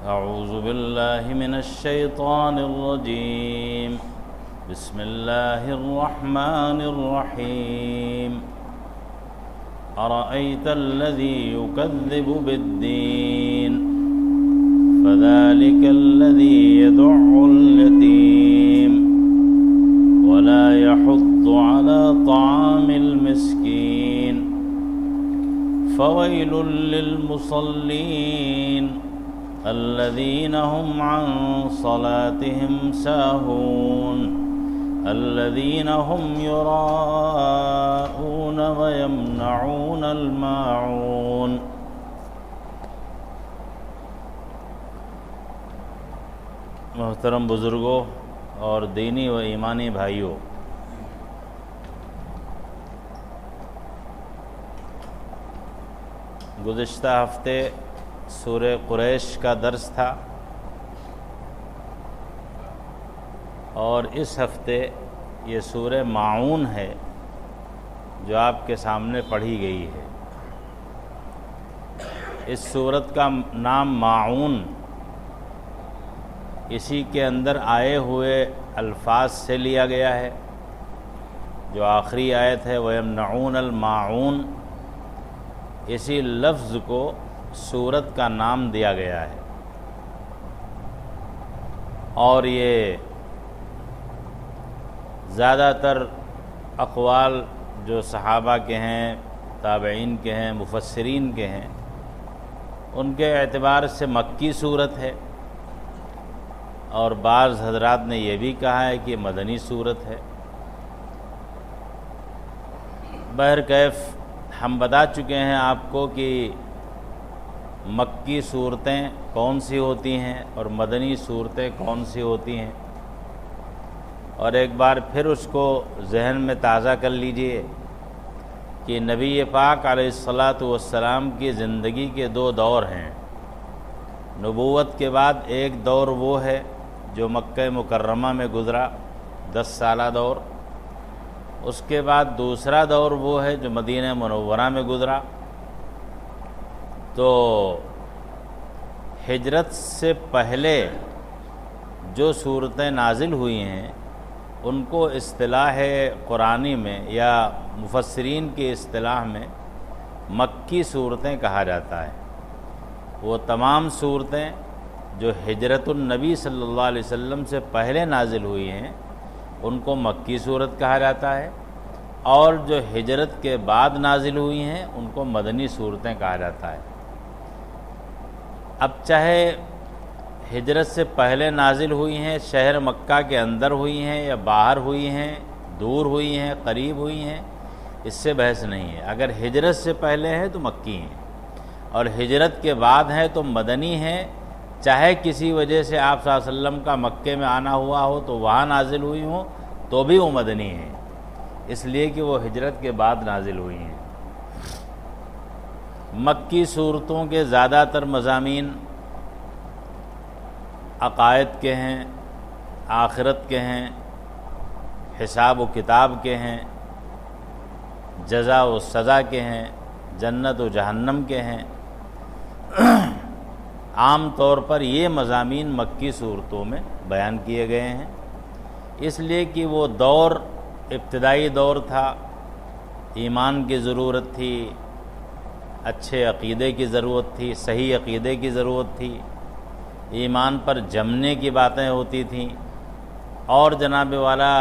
اعوذ باللہ من الشیطان الرجیم بسم اللہ الرحمن الرحیم ارأیت الذی یکذب بالدین فذلک الذی یدع الیتیم ولا يحض على طعام المسكين فويل للمصلين الذين هم عن صلاتهم ساهون الذين هم يراءون ويمنعون الماعون۔ محترم بزرگوں اور دینی و ایمانی بھائیوں، گزشتہ ہفتے سورہ قریش کا درس تھا اور اس ہفتے یہ سورہ ماعون ہے جو آپ کے سامنے پڑھی گئی ہے۔ اس سورت کا نام ماعون اسی کے اندر آئے ہوئے الفاظ سے لیا گیا ہے۔ جو آخری آیت ہے وَيَمْنَعُونَ الْمَاعُونَ، اسی لفظ کو سورت کا نام دیا گیا ہے، اور یہ زیادہ تر اقوال جو صحابہ کے ہیں، تابعین کے ہیں، مفسرین کے ہیں، ان کے اعتبار سے مکی سورت ہے، اور بعض حضرات نے یہ بھی کہا ہے کہ مدنی سورت ہے۔ بہرکیف ہم بتا چکے ہیں آپ کو کہ مکی صورتیں کون سی ہوتی ہیں اور مدنی صورتیں کون سی ہوتی ہیں، اور ایک بار پھر اس کو ذہن میں تازہ کر لیجئے کہ نبی پاک علیہ الصلاۃ والسلام کی زندگی کے دو دور ہیں۔ نبوت کے بعد ایک دور وہ ہے جو مکہ مکرمہ میں گزرا، 10 سالہ دور۔ اس کے بعد دوسرا دور وہ ہے جو مدینہ منورہ میں گزرا۔ تو ہجرت سے پہلے جو صورتیں نازل ہوئی ہیں ان کو اصطلاح قرآنی میں یا مفسرین کی اصطلاح میں مکی صورتیں کہا جاتا ہے۔ وہ تمام صورتیں جو ہجرت النبی صلی اللہ علیہ وسلم سے پہلے نازل ہوئی ہیں ان کو مکی صورت کہا جاتا ہے، اور جو ہجرت کے بعد نازل ہوئی ہیں ان کو مدنی صورتیں کہا جاتا ہے۔ اب چاہے ہجرت سے پہلے نازل ہوئی ہیں، شہر مکہ کے اندر ہوئی ہیں یا باہر ہوئی ہیں، دور ہوئی ہیں، قریب ہوئی ہیں، اس سے بحث نہیں ہے۔ اگر ہجرت سے پہلے ہے تو مکی ہیں، اور ہجرت کے بعد ہے تو مدنی ہیں۔ چاہے کسی وجہ سے آپ صلی اللہ علیہ وسلم کا مکے میں آنا ہوا ہو تو وہاں نازل ہوئی ہوں تو بھی وہ مدنی ہیں، اس لیے کہ وہ ہجرت کے بعد نازل ہوئی ہیں۔ مکی صورتوں کے زیادہ تر مضامین عقائد کے ہیں، آخرت کے ہیں، حساب و کتاب کے ہیں، جزا و سزا کے ہیں، جنت و جہنم کے ہیں۔ عام طور پر یہ مضامین مکی صورتوں میں بیان کیے گئے ہیں، اس لیے کہ وہ دور ابتدائی دور تھا، ایمان کی ضرورت تھی، اچھے عقیدے کی ضرورت تھی، صحیح عقیدے کی ضرورت تھی، ایمان پر جمنے کی باتیں ہوتی تھیں، اور جناب والا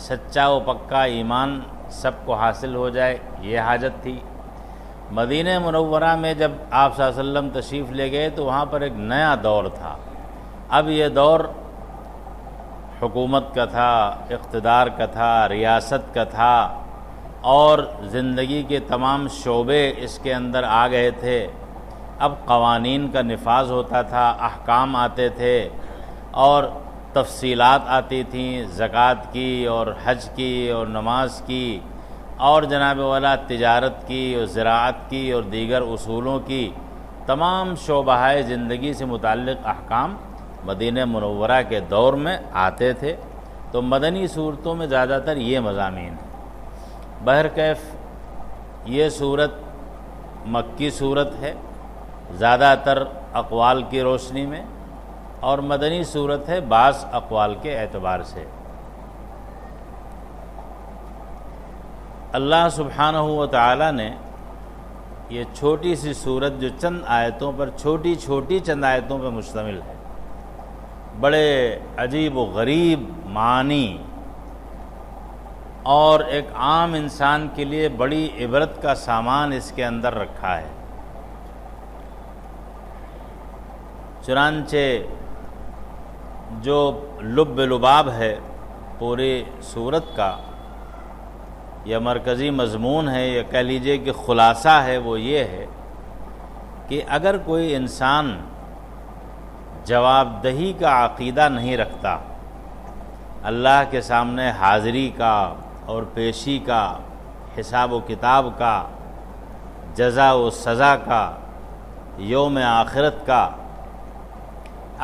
سچا و پکا ایمان سب کو حاصل ہو جائے، یہ حاجت تھی۔ مدینہ منورہ میں جب آپ صلی اللہ علیہ وسلم تشریف لے گئے تو وہاں پر ایک نیا دور تھا۔ اب یہ دور حکومت کا تھا، اقتدار کا تھا، ریاست کا تھا، اور زندگی کے تمام شعبے اس کے اندر آ گئے تھے۔ اب قوانین کا نفاذ ہوتا تھا، احکام آتے تھے، اور تفصیلات آتی تھیں زکوٰۃ کی اور حج کی اور نماز کی، اور جناب والا تجارت کی اور زراعت کی اور دیگر اصولوں کی، تمام شعبہ زندگی سے متعلق احکام مدینہ منورہ کے دور میں آتے تھے۔ تو مدنی صورتوں میں زیادہ تر یہ مضامین ہیں۔ بہرکیف یہ صورت مکی صورت ہے، زیادہ تر اقوال کی روشنی میں اور مدنی صورت ہے بعض اقوال کے اعتبار سے۔ اللہ سبحانہ و تعالی نے یہ چھوٹی سی صورت جو چند آیتوں پر چھوٹی چند آیتوں پر مشتمل ہے، بڑے عجیب و غریب معانی اور ایک عام انسان کے لیے بڑی عبرت کا سامان اس کے اندر رکھا ہے۔ چنانچہ جو لب لباب ہے پوری صورت کا، یا مرکزی مضمون ہے، یا کہہ لیجئے کہ خلاصہ ہے، وہ یہ ہے کہ اگر کوئی انسان جواب دہی کا عقیدہ نہیں رکھتا، اللہ کے سامنے حاضری کا اور پیشی کا، حساب و کتاب کا، جزا و سزا کا، یوم آخرت کا،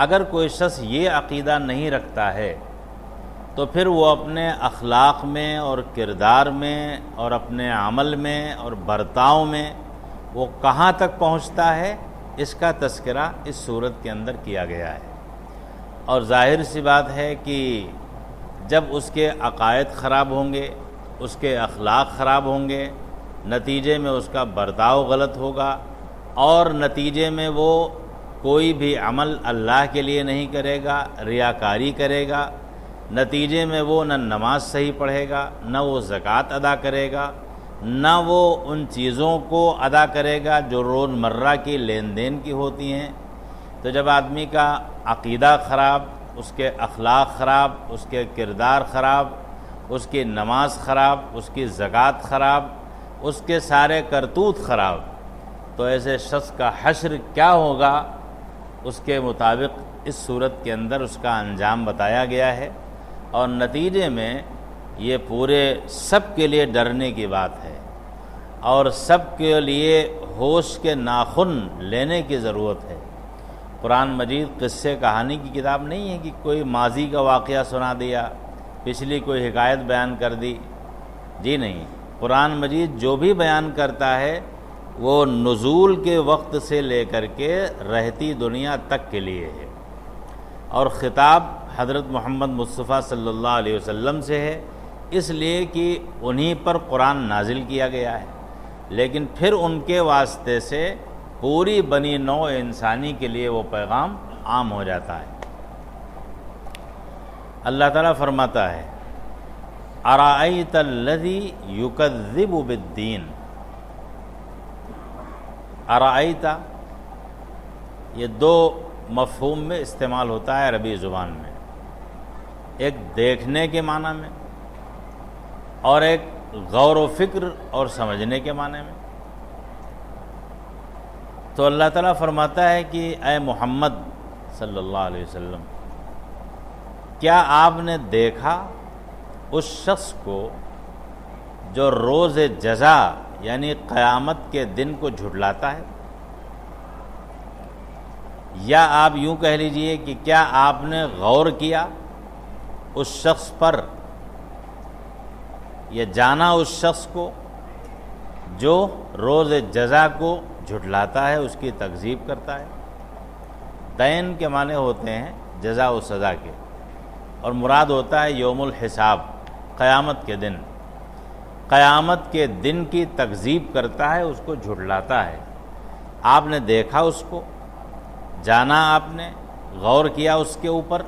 اگر کوئی شخص یہ عقیدہ نہیں رکھتا ہے تو پھر وہ اپنے اخلاق میں اور کردار میں اور اپنے عمل میں اور برتاؤ میں وہ کہاں تک پہنچتا ہے، اس کا تذکرہ اس صورت کے اندر کیا گیا ہے۔ اور ظاہر سی بات ہے کہ جب اس کے عقائد خراب ہوں گے، اس کے اخلاق خراب ہوں گے، نتیجے میں اس کا برتاؤ غلط ہوگا، اور نتیجے میں وہ کوئی بھی عمل اللہ کے لیے نہیں کرے گا، ریاکاری کرے گا، نتیجے میں وہ نہ نماز صحیح پڑھے گا، نہ وہ زکوٰۃ ادا کرے گا، نہ وہ ان چیزوں کو ادا کرے گا جو روزمرہ کی لین دین کی ہوتی ہیں۔ تو جب آدمی کا عقیدہ خراب، اس کے اخلاق خراب، اس کے کردار خراب، اس کی نماز خراب، اس کی زکوٰۃ خراب، اس کے سارے کرتوت خراب، تو ایسے شخص کا حشر کیا ہوگا، اس کے مطابق اس صورت کے اندر اس کا انجام بتایا گیا ہے۔ اور نتیجے میں یہ پورے سب کے لیے ڈرنے کی بات ہے، اور سب کے لیے ہوش کے ناخن لینے کی ضرورت ہے۔ قرآن مجید قصے کہانی کی کتاب نہیں ہے کہ کوئی ماضی کا واقعہ سنا دیا، پچھلی کوئی حکایت بیان کر دی، جی نہیں۔ قرآن مجید جو بھی بیان کرتا ہے وہ نزول کے وقت سے لے کر کے رہتی دنیا تک کے لیے ہے، اور خطاب حضرت محمد مصطفیٰ صلی اللہ علیہ وسلم سے ہے، اس لیے کہ انہی پر قرآن نازل کیا گیا ہے، لیکن پھر ان کے واسطے سے پوری بنی نوع انسانی کے لیے وہ پیغام عام ہو جاتا ہے۔ اللہ تعالیٰ فرماتا ہے اَرَأَيْتَ الَّذِي يُكَذِّبُ بِالدِّينِ۔ اَرَأَيْتَ یہ دو مفہوم میں استعمال ہوتا ہے عربی زبان میں، ایک دیکھنے کے معنی میں اور ایک غور و فکر اور سمجھنے کے معنی میں۔ تو اللہ تعالیٰ فرماتا ہے کہ اے محمد صلی اللہ علیہ وسلم، کیا آپ نے دیکھا اس شخص کو جو روز جزا یعنی قیامت کے دن کو جھٹلاتا ہے؟ یا آپ یوں کہہ لیجئے کہ کیا آپ نے غور کیا اس شخص پر، یا جانا اس شخص کو جو روز جزا کو جھٹلاتا ہے، اس کی تکذیب کرتا ہے؟ دین کے معنی ہوتے ہیں جزا و سزا کے، اور مراد ہوتا ہے یوم الحساب، قیامت کے دن۔ قیامت کے دن کی تکذیب کرتا ہے، اس کو جھٹلاتا ہے۔ آپ نے دیکھا اس کو، جانا آپ نے، غور کیا اس کے اوپر؟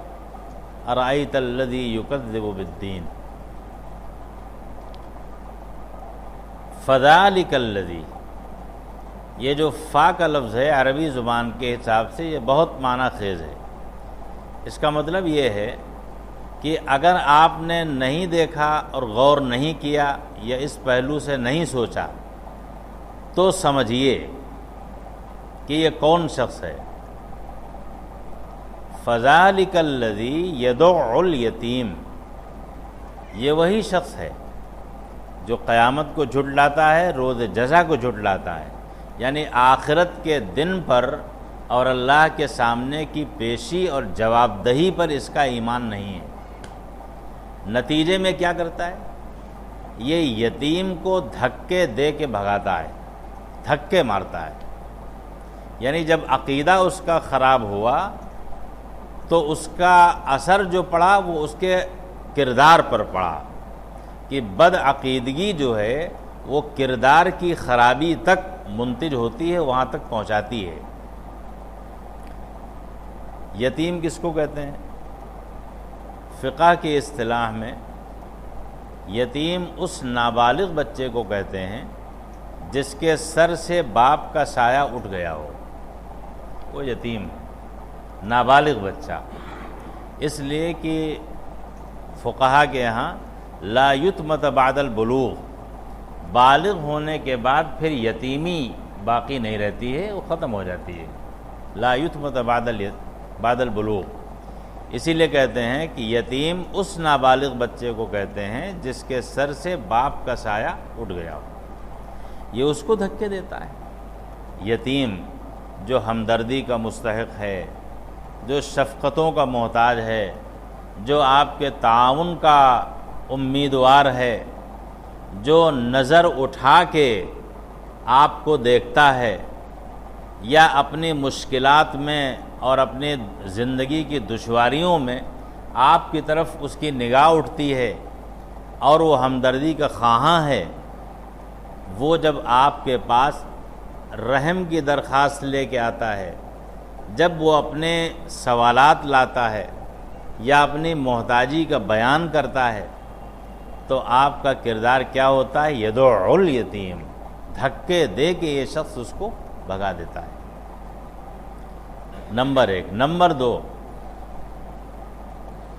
اَرَأَيْتَ الَّذِي يُكَذِّبُ بِالدِّينِ فَذَلِكَ الَّذِي، یہ جو فا کا لفظ ہے عربی زبان کے حساب سے یہ بہت معنی خیز ہے۔ اس کا مطلب یہ ہے کہ اگر آپ نے نہیں دیکھا اور غور نہیں کیا یا اس پہلو سے نہیں سوچا تو سمجھیے کہ یہ کون شخص ہے۔ فَذَلِكَ الَّذِي يَدُعُّ الْيَتِيمَ، یہ وہی شخص ہے جو قیامت کو جھٹلاتا ہے، روز جزا کو جھٹلاتا ہے، یعنی آخرت کے دن پر اور اللہ کے سامنے کی پیشی اور جواب دہی پر اس کا ایمان نہیں ہے۔ نتیجے میں کیا کرتا ہے؟ یہ یتیم کو دھکے دے کے بھگاتا ہے، دھکے مارتا ہے۔ یعنی جب عقیدہ اس کا خراب ہوا تو اس کا اثر جو پڑا وہ اس کے کردار پر پڑا کہ بدعقیدگی جو ہے وہ کردار کی خرابی تک منتج ہوتی ہے، وہاں تک پہنچاتی ہے۔ یتیم کس کو کہتے ہیں؟ فقہ کی اصطلاح میں یتیم اس نابالغ بچے کو کہتے ہیں جس کے سر سے باپ کا سایہ اٹھ گیا ہو، وہ یتیم ہے، نابالغ بچہ۔ اس لیے کہ فقہا کے یہاں لا یتمت بعد البلوغ، بالغ ہونے کے بعد پھر یتیمی باقی نہیں رہتی ہے، وہ ختم ہو جاتی ہے۔ لا یتمت بعد البلوغ، اسی لیے کہتے ہیں کہ یتیم اس نابالغ بچے کو کہتے ہیں جس کے سر سے باپ کا سایہ اٹھ گیا ہو، یہ اس کو دھکے دیتا ہے۔ یتیم جو ہمدردی کا مستحق ہے، جو شفقتوں کا محتاج ہے، جو آپ کے تعاون کا امیدوار ہے، جو نظر اٹھا کے آپ کو دیکھتا ہے یا اپنی مشکلات میں اور اپنی زندگی کی دشواریوں میں آپ کی طرف اس کی نگاہ اٹھتی ہے اور وہ ہمدردی کا خواہاں ہے، وہ جب آپ کے پاس رحم کی درخواست لے کے آتا ہے، جب وہ اپنے سوالات لاتا ہے یا اپنی محتاجی کا بیان کرتا ہے، تو آپ کا کردار کیا ہوتا ہے؟ یدعو الیتیم، دھکے دے کے یہ شخص اس کو بھگا دیتا ہے۔ نمبر 1۔ نمبر 2،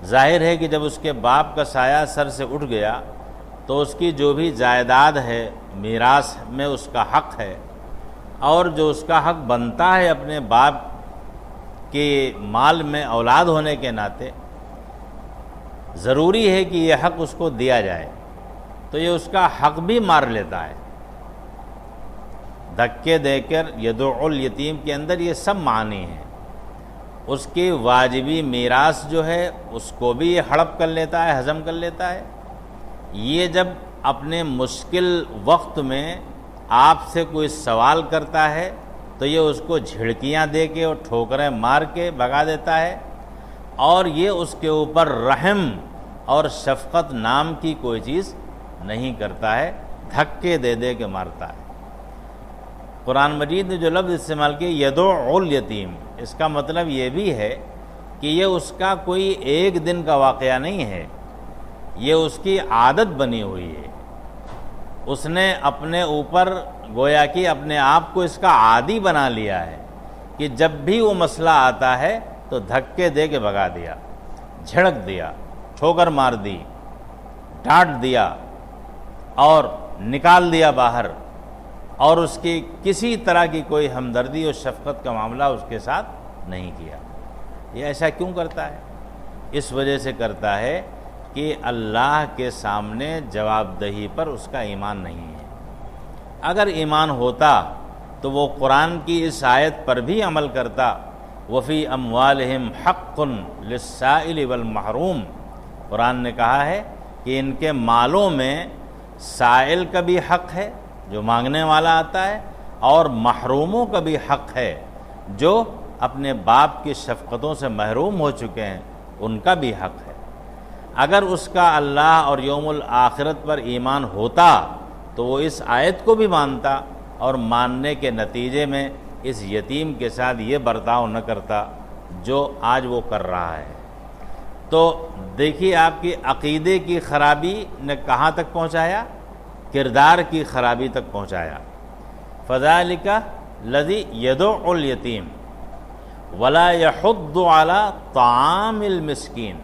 ظاہر ہے کہ جب اس کے باپ کا سایہ سر سے اٹھ گیا تو اس کی جو بھی جائیداد ہے، میراث میں اس کا حق ہے، اور جو اس کا حق بنتا ہے اپنے باپ کے مال میں اولاد ہونے کے ناطے، ضروری ہے کہ یہ حق اس کو دیا جائے، تو یہ اس کا حق بھی مار لیتا ہے۔ دھکے دے کر یدعو الیتیم کے اندر یہ سب معنی ہیں۔ اس کی واجبی میراث جو ہے اس کو بھی یہ ہڑپ کر لیتا ہے، ہضم کر لیتا ہے۔ یہ جب اپنے مشکل وقت میں آپ سے کوئی سوال کرتا ہے تو یہ اس کو جھڑکیاں دے کے اور ٹھوکریں مار کے بھگا دیتا ہے، اور یہ اس کے اوپر رحم اور شفقت نام کی کوئی چیز نہیں کرتا ہے، دھکے دے دے کے مارتا ہے۔ قرآن مجید نے جو لفظ استعمال کیا یدعو الیتیم، اس کا مطلب یہ بھی ہے کہ یہ اس کا کوئی ایک دن کا واقعہ نہیں ہے، یہ اس کی عادت بنی ہوئی ہے۔ اس نے اپنے اوپر گویا کہ اپنے آپ کو اس کا عادی بنا لیا ہے کہ جب بھی وہ مسئلہ آتا ہے تو دھکے دے کے بھگا دیا، جھڑک دیا، ٹھوکر مار دی، ڈانٹ دیا اور نکال دیا باہر، اور اس کی کسی طرح کی کوئی ہمدردی اور شفقت کا معاملہ اس کے ساتھ نہیں کیا۔ یہ ایسا کیوں کرتا ہے؟ اس وجہ سے کرتا ہے کہ اللہ کے سامنے جواب دہی پر اس کا ایمان نہیں ہے۔ اگر ایمان ہوتا تو وہ قرآن کی اس آیت پر بھی عمل کرتا، وفی اموالہم حق للسائل والمحروم۔ قرآن نے کہا ہے کہ ان کے مالوں میں سائل کا بھی حق ہے جو مانگنے والا آتا ہے، اور محروموں کا بھی حق ہے جو اپنے باپ کی شفقتوں سے محروم ہو چکے ہیں، ان کا بھی حق ہے۔ اگر اس کا اللہ اور یوم الآخرت پر ایمان ہوتا تو وہ اس آیت کو بھی مانتا، اور ماننے کے نتیجے میں اس یتیم کے ساتھ یہ برتاؤ نہ کرتا جو آج وہ کر رہا ہے۔ تو دیکھیے آپ کی عقیدے کی خرابی نے کہاں تک پہنچایا؟ کردار کی خرابی تک پہنچایا۔ فذالک الذی یدعو الیتیم ولا یحض علی طعام المسکین۔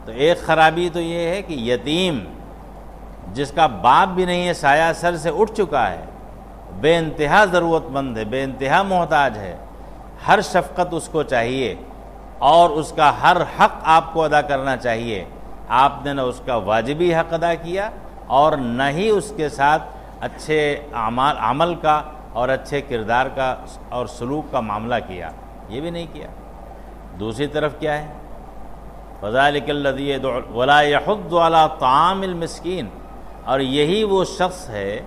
تو ایک خرابی تو یہ ہے کہ یتیم جس کا باپ بھی نہیں ہے، سایہ سر سے اٹھ چکا ہے، بے انتہا ضرورت مند ہے، بے انتہا محتاج ہے، ہر شفقت اس کو چاہیے اور اس کا ہر حق آپ کو ادا کرنا چاہیے۔ آپ نے نہ اس کا واجبی حق ادا کیا اور نہ ہی اس کے ساتھ اچھے عمل کا اور اچھے کردار کا اور سلوک کا معاملہ کیا، یہ بھی نہیں کیا۔ دوسری طرف کیا ہے؟ فذالک الذی یدعو ولا یحض علی طعام المسکین، اور یہی وہ شخص ہے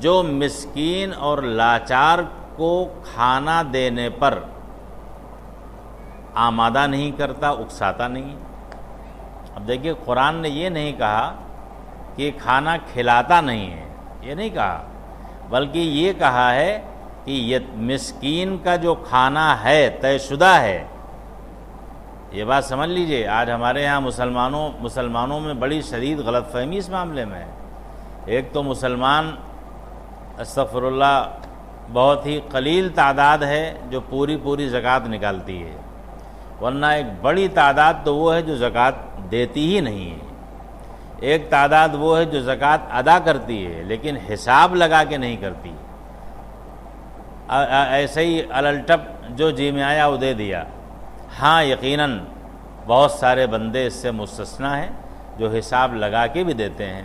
جو مسکین اور لاچار کو کھانا دینے پر آمادہ نہیں کرتا، اکساتا نہیں۔ اب دیکھیے قرآن نے یہ نہیں کہا کہ کھانا کھلاتا نہیں ہے، یہ نہیں کہا، بلکہ یہ کہا ہے کہ یہ مسکین کا جو کھانا ہے طے شدہ ہے۔ یہ بات سمجھ لیجئے، آج ہمارے یہاں مسلمانوں میں بڑی شدید غلط فہمی اس معاملے میں ہے۔ ایک تو مسلمان استغفر اللہ بہت ہی قلیل تعداد ہے جو پوری زکوٰۃ نکالتی ہے، ورنہ ایک بڑی تعداد تو وہ ہے جو زکوٰۃ دیتی ہی نہیں ہے۔ ایک تعداد وہ ہے جو زکوٰۃ ادا کرتی ہے لیکن حساب لگا کے نہیں کرتی، ایسے ہی الٹپ جو جی میں آیا وہ دے دیا۔ ہاں یقیناً بہت سارے بندے اس سے مستثنیٰ ہیں جو حساب لگا کے بھی دیتے ہیں،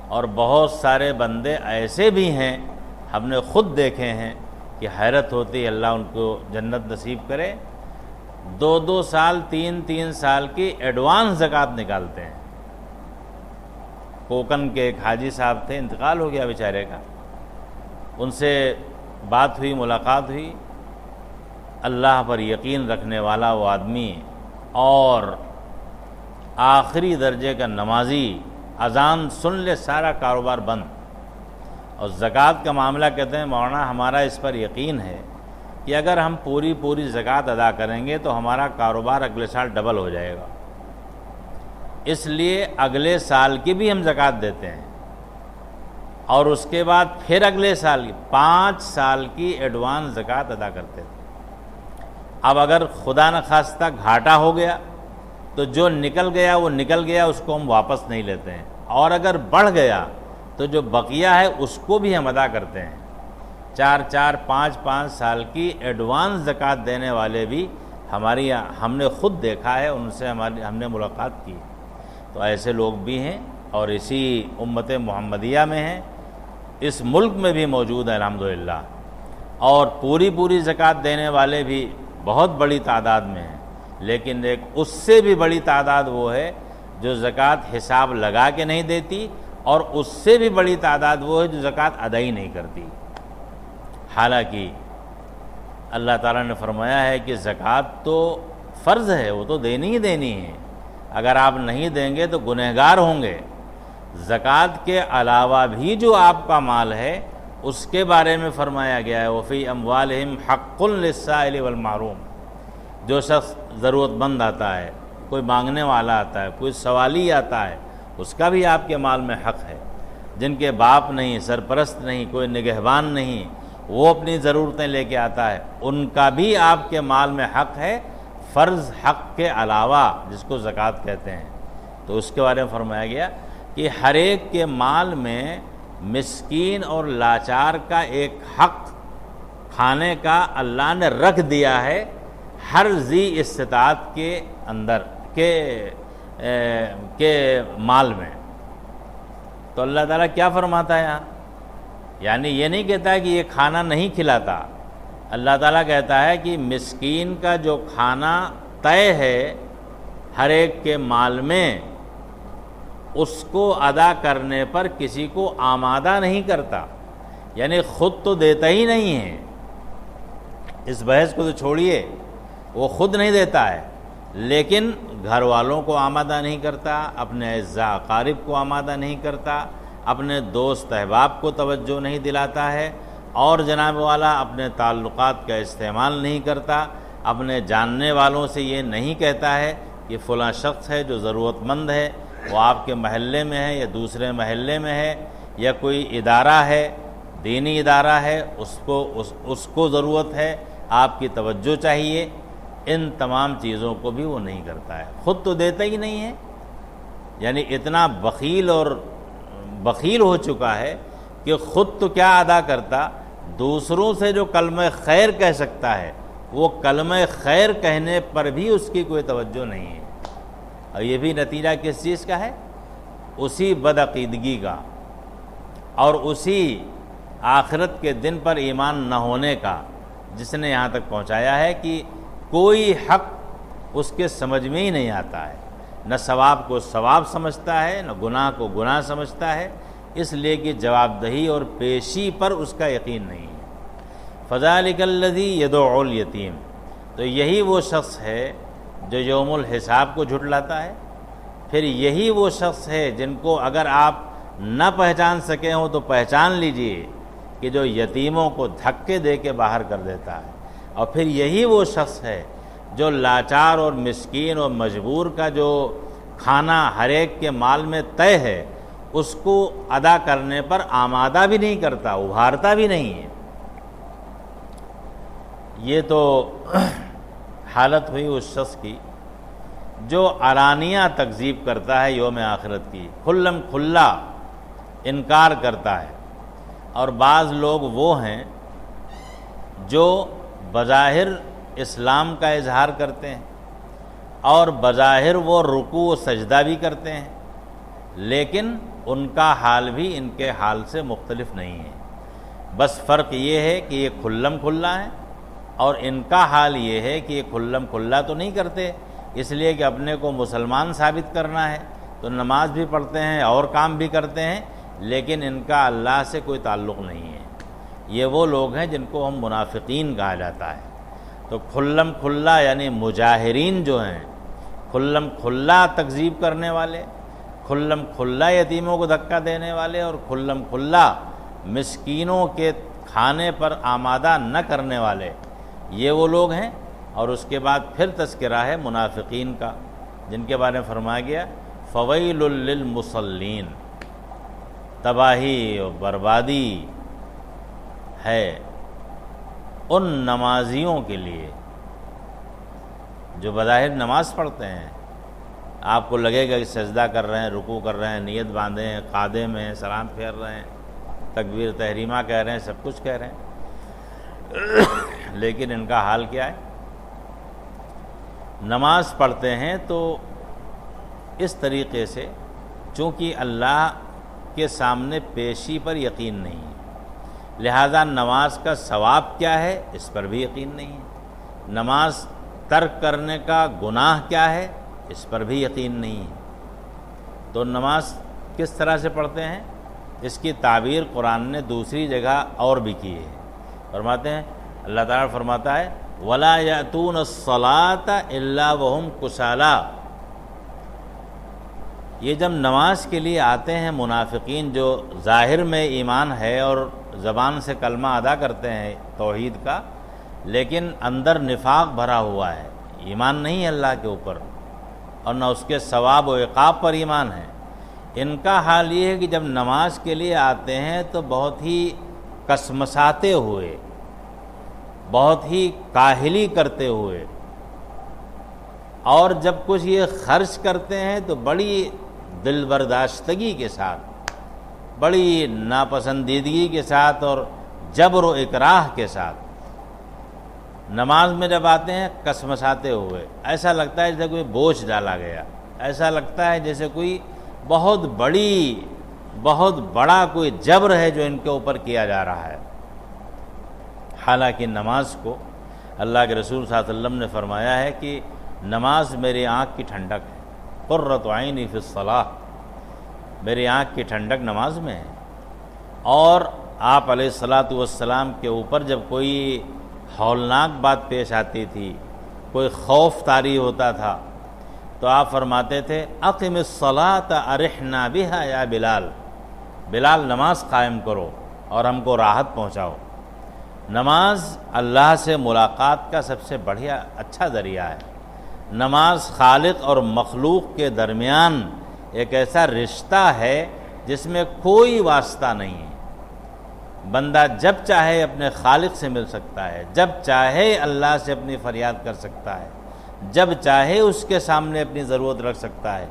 اور بہت سارے بندے ایسے بھی ہیں، ہم نے خود دیکھے ہیں کہ حیرت ہوتی ہے، اللہ ان کو جنت نصیب کرے، 2 سال 3 سال کی ایڈوانس زکوٰۃ نکالتے ہیں۔ کوکن کے ایک حاجی صاحب تھے، انتقال ہو گیا بیچارے کا، ان سے بات ہوئی، ملاقات ہوئی، اللہ پر یقین رکھنے والا وہ آدمی اور آخری درجے کا نمازی، اذان سن لے سارا کاروبار بند، اور زکوٰۃ کا معاملہ کہتے ہیں مولانا ہمارا اس پر یقین ہے کہ اگر ہم پوری زکوٰۃ ادا کریں گے تو ہمارا کاروبار اگلے سال ڈبل ہو جائے گا، اس لیے اگلے سال کی بھی ہم زکوٰۃ دیتے ہیں، اور اس کے بعد پھر اگلے سال کی 5 سال کی ایڈوانس زکوٰۃ ادا کرتے تھے۔ اب اگر خدا نخواستہ گھاٹا ہو گیا تو جو نکل گیا وہ نکل گیا، اس کو ہم واپس نہیں لیتے ہیں، اور اگر بڑھ گیا تو جو بقیہ ہے اس کو بھی ہم ادا کرتے ہیں۔ 4 5 سال کی ایڈوانس زکوٰۃ دینے والے بھی ہم نے خود دیکھا ہے، ان سے ہم نے ملاقات کی، تو ایسے لوگ بھی ہیں اور اسی امت محمدیہ میں ہیں، اس ملک میں بھی موجود ہیں الحمدللہ، اور پوری زکوٰۃ دینے والے بھی بہت بڑی تعداد میں ہیں، لیکن ایک اس سے بھی بڑی تعداد وہ ہے جو زکوٰۃ حساب لگا کے نہیں دیتی، اور اس سے بھی بڑی تعداد وہ ہے جو زکوٰۃ ادا ہی نہیں کرتی۔ حالانکہ اللہ تعالیٰ نے فرمایا ہے کہ زکوٰۃ تو فرض ہے، وہ تو دینی ہی دینی ہے، اگر آپ نہیں دیں گے تو گنہگار ہوں گے۔ زکوٰۃ کے علاوہ بھی جو آپ کا مال ہے اس کے بارے میں فرمایا گیا ہے وَفِي أَمْوَالِهِمْ حَقٌّ لِلسَّائِلِ وَالْمَحْرُومِ، جو شخص ضرورت مند آتا ہے، کوئی مانگنے والا آتا ہے، کوئی سوالی آتا ہے، اس کا بھی آپ کے مال میں حق ہے۔ جن کے باپ نہیں، سرپرست نہیں، کوئی نگہبان نہیں، وہ اپنی ضرورتیں لے کے آتا ہے، ان کا بھی آپ کے مال میں حق ہے، فرض حق کے علاوہ جس کو زکوٰۃ کہتے ہیں۔ تو اس کے بارے میں فرمایا گیا کہ ہر ایک کے مال میں مسکین اور لاچار کا ایک حق کھانے کا اللہ نے رکھ دیا ہے، ہر ذی استطاعت کے اندر کے مال میں۔ تو اللہ تعالیٰ کیا فرماتا ہے یہاں؟ یعنی یہ نہیں کہتا ہے کہ یہ کھانا نہیں کھلاتا، اللہ تعالیٰ کہتا ہے کہ مسکین کا جو کھانا طے ہے ہر ایک کے مال میں، اس کو ادا کرنے پر کسی کو آمادہ نہیں کرتا، یعنی خود تو دیتا ہی نہیں ہے، اس بحث کو تو چھوڑیے، وہ خود نہیں دیتا ہے، لیکن گھر والوں کو آمادہ نہیں کرتا، اپنے اعزاء اقارب کو آمادہ نہیں کرتا، اپنے دوست احباب کو توجہ نہیں دلاتا ہے، اور جناب والا اپنے تعلقات کا استعمال نہیں کرتا، اپنے جاننے والوں سے یہ نہیں کہتا ہے کہ فلاں شخص ہے جو ضرورت مند ہے، وہ آپ کے محلے میں ہے یا دوسرے محلے میں ہے، یا کوئی ادارہ ہے، دینی ادارہ ہے، اس کو ضرورت ہے، آپ کی توجہ چاہیے، ان تمام چیزوں کو بھی وہ نہیں کرتا ہے، خود تو دیتا ہی نہیں ہے، یعنی اتنا بخیل ہو چکا ہے کہ خود تو کیا ادا کرتا، دوسروں سے جو کلمہ خیر کہہ سکتا ہے وہ کلمہ خیر کہنے پر بھی اس کی کوئی توجہ نہیں ہے، اور یہ بھی نتیجہ کس چیز کا ہے؟ اسی بدعقیدگی کا اور اسی آخرت کے دن پر ایمان نہ ہونے کا، جس نے یہاں تک پہنچایا ہے کہ کوئی حق اس کے سمجھ میں ہی نہیں آتا ہے، نہ ثواب کو ثواب سمجھتا ہے، نہ گناہ کو گناہ سمجھتا ہے، اس لیے کہ جواب دہی اور پیشی پر اس کا یقین نہیں ہے۔ فَذَلِكَ الَّذِي يَدُعُّ الْيَتِيمَ، تو یہی وہ شخص ہے جو یوم الحساب کو جھٹلاتا ہے، پھر یہی وہ شخص ہے جن کو اگر آپ نہ پہچان سکے ہوں تو پہچان لیجئے کہ جو یتیموں کو دھکے دے کے باہر کر دیتا ہے، اور پھر یہی وہ شخص ہے جو لاچار اور مسکین اور مجبور کا جو کھانا ہر ایک کے مال میں طے ہے اس کو ادا کرنے پر آمادہ بھی نہیں کرتا، ابھارتا بھی نہیں ہے۔ یہ تو حالت ہوئی اس شخص کی جو علانیہ تکذیب کرتا ہے یوم آخرت کی، کھلم کھلا انکار کرتا ہے۔ اور بعض لوگ وہ ہیں جو بظاہر اسلام کا اظہار کرتے ہیں اور بظاہر وہ رکوع و سجدہ بھی کرتے ہیں، لیکن ان کا حال بھی ان کے حال سے مختلف نہیں ہے۔ بس فرق یہ ہے کہ یہ کھلم کھلا ہے اور ان کا حال یہ ہے کہ یہ کھلم کھلا تو نہیں کرتے، اس لیے کہ اپنے کو مسلمان ثابت کرنا ہے تو نماز بھی پڑھتے ہیں اور کام بھی کرتے ہیں، لیکن ان کا اللہ سے کوئی تعلق نہیں ہے۔ یہ وہ لوگ ہیں جن کو ہم منافقین کہا جاتا ہے۔ تو کھلم کھلا یعنی مجاہرین جو ہیں، کھلم کھلا تکذیب کرنے والے، کھلم کھلا یتیموں کو دھکا دینے والے اور کھلم کھلا مسکینوں کے کھانے پر آمادہ نہ کرنے والے، یہ وہ لوگ ہیں۔ اور اس کے بعد پھر تذکرہ ہے منافقین کا، جن کے بارے میں فرمایا گیا فویل للمصلین، تباہی و بربادی ہے ان نمازیوں کے لیے جو بظاہر نماز پڑھتے ہیں۔ آپ کو لگے گا کہ سجدہ کر رہے ہیں، رکوع کر رہے ہیں، نیت باندھے ہیں، قادم ہیں، سلام پھیر رہے ہیں، تکبیر تحریمہ کہہ رہے ہیں، سب کچھ کہہ رہے ہیں، لیکن ان کا حال کیا ہے؟ نماز پڑھتے ہیں تو اس طریقے سے چونکہ اللہ کے سامنے پیشی پر یقین نہیں ہے، لہذا نماز کا ثواب کیا ہے اس پر بھی یقین نہیں ہے، نماز ترک کرنے کا گناہ کیا ہے اس پر بھی یقین نہیں ہے۔ تو نماز کس طرح سے پڑھتے ہیں اس کی تعبیر قرآن نے دوسری جگہ اور بھی کی ہے۔ فرماتے ہیں، اللہ تعالیٰ فرماتا ہے وَلَا يَأْتُونَ الصَّلَاةَ إِلَّا وَهُمْ كُسَالَىٰ۔ یہ جب نماز کے لیے آتے ہیں منافقین جو ظاہر میں ایمان ہے اور زبان سے کلمہ ادا کرتے ہیں توحید کا، لیکن اندر نفاق بھرا ہوا ہے، ایمان نہیں ہے اللہ کے اوپر اور نہ اس کے ثواب و عقاب پر ایمان ہے، ان کا حال یہ ہے کہ جب نماز کے لیے آتے ہیں تو بہت ہی کسمساتے ہوئے، بہت ہی کاہلی کرتے ہوئے، اور جب کچھ یہ خرچ کرتے ہیں تو بڑی دل برداشتگی کے ساتھ، بڑی ناپسندیدگی کے ساتھ اور جبر و اکراہ کے ساتھ نماز میں جب آتے ہیں کسمساتے ہوئے، ایسا لگتا ہے جیسے کوئی بوجھ ڈالا گیا، ایسا لگتا ہے جیسے کوئی بہت بڑا کوئی جبر ہے جو ان کے اوپر کیا جا رہا ہے۔ حالانکہ نماز کو اللہ کے رسول صلی اللہ علیہ وسلم نے فرمایا ہے کہ نماز میری آنکھ کی ٹھنڈک ہے، قرۃ عینی فی الصلاۃ، میری آنکھ کی ٹھنڈک نماز میں ہے۔ اور آپ علیہ الصلاۃ والسلام کے اوپر جب کوئی ہولناک بات پیش آتی تھی، کوئی خوف طاری ہوتا تھا، تو آپ فرماتے تھے اقم الصلاۃ ارحنا بہا یا بلال، بلال نماز قائم کرو اور ہم کو راحت پہنچاؤ۔ نماز اللہ سے ملاقات کا سب سے بڑھیا اچھا ذریعہ ہے۔ نماز خالق اور مخلوق کے درمیان ایک ایسا رشتہ ہے جس میں کوئی واسطہ نہیں ہے، بندہ جب چاہے اپنے خالق سے مل سکتا ہے، جب چاہے اللہ سے اپنی فریاد کر سکتا ہے، جب چاہے اس کے سامنے اپنی ضرورت رکھ سکتا ہے۔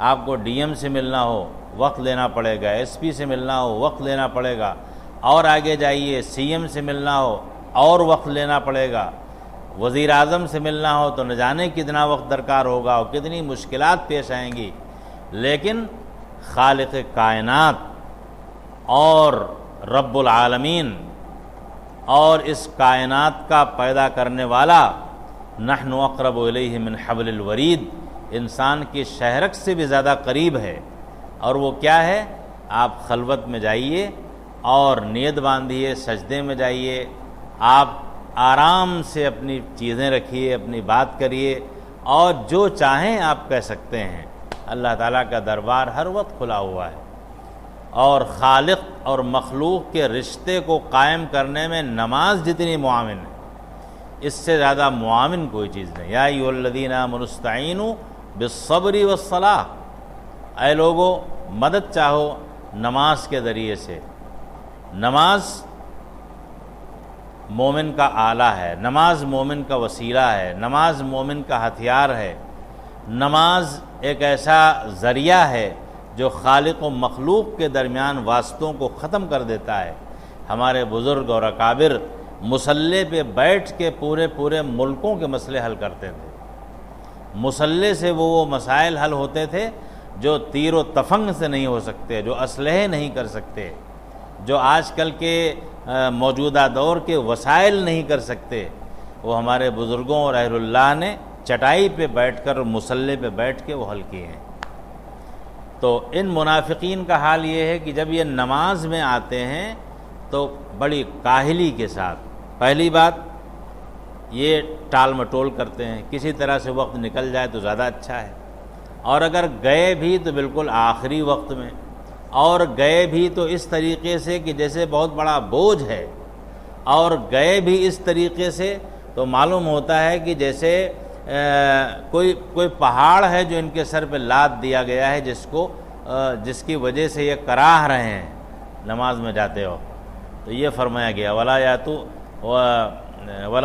آپ کو ڈی ایم سے ملنا ہو وقت لینا پڑے گا، ایس پی سے ملنا ہو وقت لینا پڑے گا، اور آگے جائیے سی ایم سے ملنا ہو اور وقت لینا پڑے گا، وزیر اعظم سے ملنا ہو تو نہ جانے کتنا وقت درکار ہوگا اور کتنی مشکلات پیش آئیں گی، لیکن خالق کائنات اور رب العالمین اور اس کائنات کا پیدا کرنے والا نحن اقرب الیہ من حبل الورید انسان کی شہرک سے بھی زیادہ قریب ہے۔ اور وہ کیا ہے؟ آپ خلوت میں جائیے اور نیت باندھیے، سجدے میں جائیے، آپ آرام سے اپنی چیزیں رکھیے، اپنی بات کریے اور جو چاہیں آپ کہہ سکتے ہیں۔ اللہ تعالیٰ کا دربار ہر وقت کھلا ہوا ہے، اور خالق اور مخلوق کے رشتے کو قائم کرنے میں نماز جتنی معاون ہے، اس سے زیادہ معاون کوئی چیز نہیں۔ یا ایھا الذین آمنوا استعینوا بالصبر والصلاۃ، اے لوگو مدد چاہو نماز کے ذریعے سے۔ نماز مومن کا آلہ ہے، نماز مومن کا وسیلہ ہے، نماز مومن کا ہتھیار ہے، نماز ایک ایسا ذریعہ ہے جو خالق و مخلوق کے درمیان واسطوں کو ختم کر دیتا ہے۔ ہمارے بزرگ اور اکابر مصلی پہ بیٹھ کے پورے ملکوں کے مسئلے حل کرتے تھے۔ مصلی سے وہ مسائل حل ہوتے تھے جو تیر و تفنگ سے نہیں ہو سکتے، جو اسلحے نہیں کر سکتے، جو آج کل کے موجودہ دور کے وسائل نہیں کر سکتے، وہ ہمارے بزرگوں اور اہل اللہ نے چٹائی پہ بیٹھ کر، مصلی پہ بیٹھ کے وہ حل کیے ہیں۔ تو ان منافقین کا حال یہ ہے کہ جب یہ نماز میں آتے ہیں تو بڑی کاہلی کے ساتھ، پہلی بات یہ ٹال مٹول کرتے ہیں، کسی طرح سے وقت نکل جائے تو زیادہ اچھا ہے، اور اگر گئے بھی تو بالکل آخری وقت میں، اور گئے بھی تو اس طریقے سے کہ جیسے بہت بڑا بوجھ ہے، اور گئے بھی اس طریقے سے تو معلوم ہوتا ہے کہ جیسے کوئی پہاڑ ہے جو ان کے سر پہ لاد دیا گیا ہے، جس کی وجہ سے یہ کراہ رہے ہیں نماز میں جاتے ہو۔ تو یہ فرمایا گیا وَلَا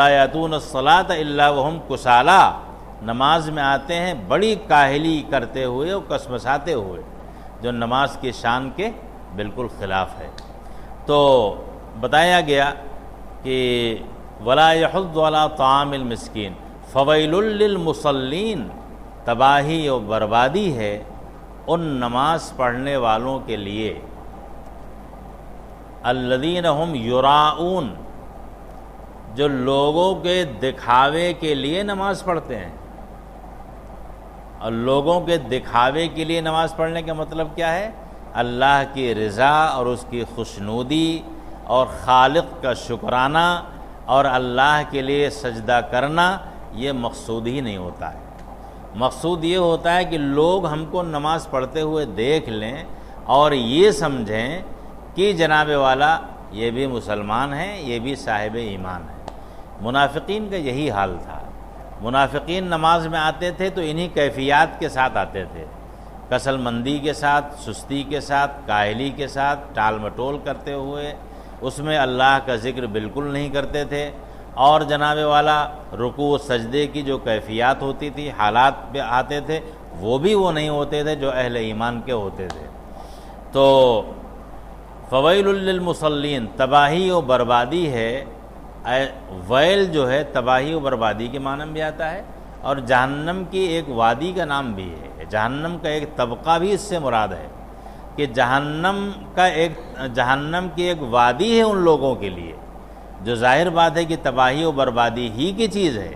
يَأْتُونَ الصَّلَاةَ إِلَّا وَهُمْ كُسَالَىٰ، نماز میں آتے ہیں بڑی کاہلی کرتے ہوئے اور کسمساتے ہوئے، جو نماز کی شان کے بالکل خلاف ہے۔ تو بتایا گیا کہ وَلَا يَحُضُّ عَلَىٰ طَعَامِ الْمِسْكِينِ فَوَيْلٌ لِّلْمُصَلِّينَ، تباہی اور بربادی ہے ان نماز پڑھنے والوں کے لیے الذین ہم یراؤون، جو لوگوں کے دکھاوے کے لیے نماز پڑھتے ہیں۔ اور لوگوں کے دکھاوے کے لیے نماز پڑھنے کا مطلب کیا ہے؟ اللہ کی رضا اور اس کی خوشنودی اور خالق کا شکرانہ اور اللہ کے لیے سجدہ کرنا، یہ مقصود ہی نہیں ہوتا ہے۔ مقصود یہ ہوتا ہے کہ لوگ ہم کو نماز پڑھتے ہوئے دیکھ لیں اور یہ سمجھیں کہ جناب والا یہ بھی مسلمان ہیں، یہ بھی صاحب ایمان ہے۔ منافقین کا یہی حال تھا۔ منافقین نماز میں آتے تھے تو انہی کیفیات کے ساتھ آتے تھے، کسل مندی کے ساتھ، سستی کے ساتھ، کاہلی کے ساتھ، ٹال مٹول کرتے ہوئے، اس میں اللہ کا ذکر بالکل نہیں کرتے تھے، اور جناب والا رکوع و سجدے کی جو کیفیات ہوتی تھی، حالات پہ آتے تھے، وہ بھی وہ نہیں ہوتے تھے جو اہل ایمان کے ہوتے تھے۔ تو فویل للمصلین، تباہی و بربادی ہے۔ ویل جو ہے تباہی و بربادی کے معنی میں بھی آتا ہے، اور جہنم کی ایک وادی کا نام بھی ہے، جہنم کا ایک طبقہ بھی اس سے مراد ہے کہ جہنم کی ایک وادی ہے ان لوگوں کے لیے، جو ظاہر بات ہے کہ تباہی و بربادی ہی کی چیز ہے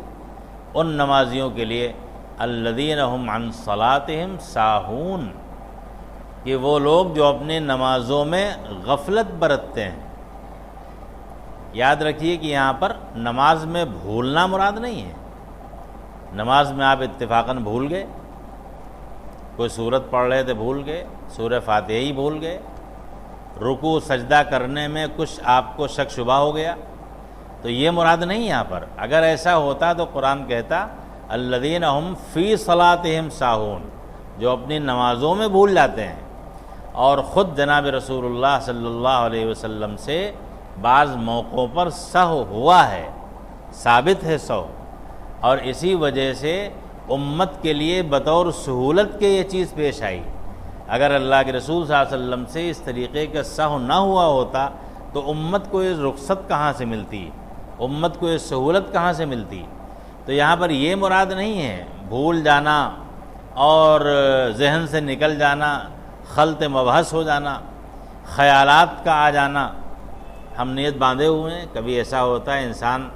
ان نمازیوں کے لیے۔ الذین هم عن صلاتهم ساہون، کہ وہ لوگ جو اپنی نمازوں میں غفلت برتتے ہیں۔ یاد رکھیے کہ یہاں پر نماز میں بھولنا مراد نہیں ہے۔ نماز میں آپ اتفاقاً بھول گئے، کوئی سورت پڑھ رہے تھے بھول گئے، سورہ فاتحہ ہی بھول گئے، رکوع سجدہ کرنے میں کچھ آپ کو شک شبہ ہو گیا، تو یہ مراد نہیں یہاں پر۔ اگر ایسا ہوتا تو قرآن کہتا الذین هم فی صلاتہم ساہون، جو اپنی نمازوں میں بھول جاتے ہیں۔ اور خود جناب رسول اللہ صلی اللہ علیہ وسلم سے بعض موقعوں پر سہو ہوا ہے، ثابت ہے سہو، اور اسی وجہ سے امت کے لیے بطور سہولت کے یہ چیز پیش آئی۔ اگر اللہ کے رسول صلی اللہ علیہ وسلم سے اس طریقے کا سہو نہ ہوا ہوتا تو امت کو یہ رخصت کہاں سے ملتی، امت کو یہ سہولت کہاں سے ملتی؟ تو یہاں پر یہ مراد نہیں ہے بھول جانا اور ذہن سے نکل جانا، خلط مبحث ہو جانا، خیالات کا آ جانا۔ ہم نیت باندھے ہوئے ہیں، کبھی ایسا ہوتا ہے انسان